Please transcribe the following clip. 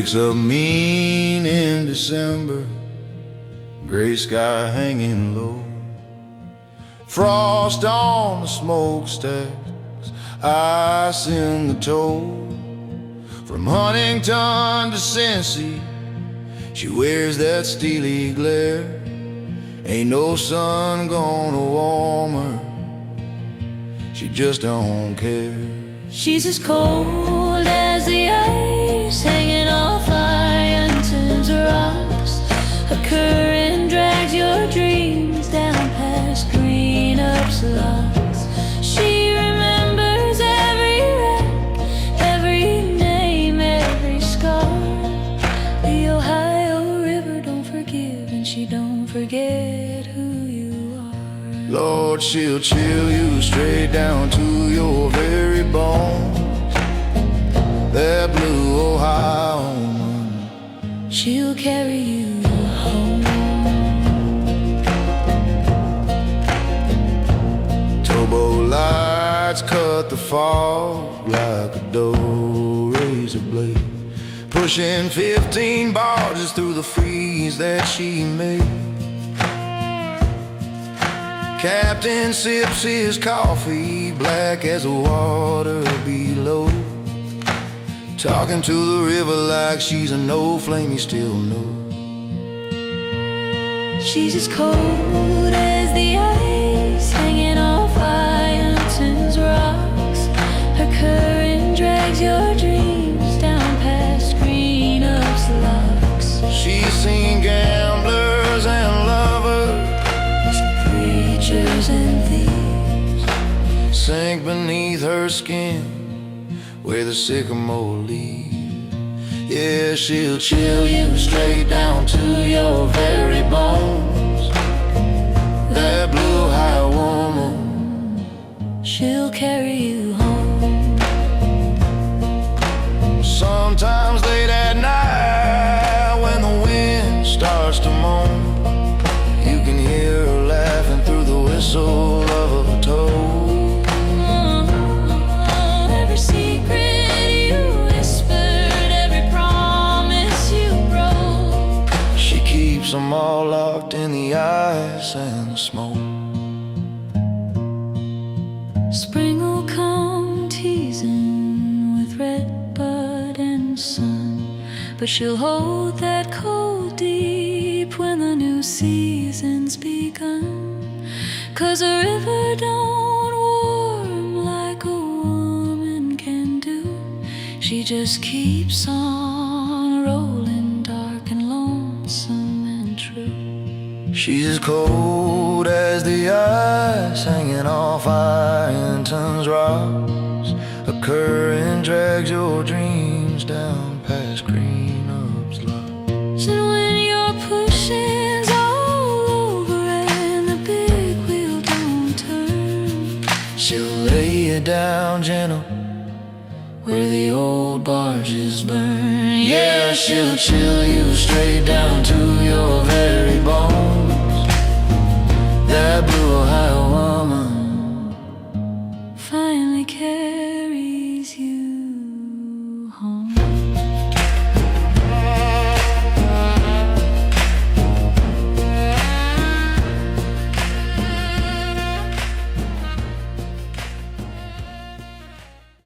Wakes up mean in December, gray sky hanging low, frost on the smokestacks, ice in the toe. From Huntington to Cincy, she wears that steely glare. Ain't no sun gonna warm her, she just don't care. She's as cold as the ice hanging off Ironton's rocks. A current drags your dreams down past Greenup's locks. She remembers every wreck, every name, every scar. The Ohio River don't forgive, and she don't forget who you are. Lord, she'll chill you straight down to your very bones. That blue Ohio moon, she'll carry you home. towboat lights cut the fog like a dull razor blade, pushing 15 barges through the freeze that she made. Captain sips his coffee, black as the water below, talking to the river like she's an old flame he still knows. She's as cold as the ice hanging off Ironton's rocks. Her current drags your dreams down past Greenup's locks. She's seen gamblers and lovers, preachers and thieves, sink beneath her skin where the sycamore leaves. Yeah, she'll chill you straight down to your very bones. That blue high woman, she'll carry you home. Sometimes late at night when the wind starts to moan, you can hear her laughing through the whistle of a toad. Every secret you whispered, every promise you broke, she keeps them all locked in the ice and the smoke. Spring will come teasing with red bud and sun, but she'll hold that cold deep when the new season's begun. 'Cause a river don't warm like a woman can do. She just keeps on rolling, dark and lonesome and true. She's as cold as the ice hanging off Ironton's rocks. A current drags your dreams down past Greenup's locks. And when your pushing's all over and the big wheel don't turn, she'll lay you down gentle where the old barges burn. Yeah, she'll chill you straight down to your very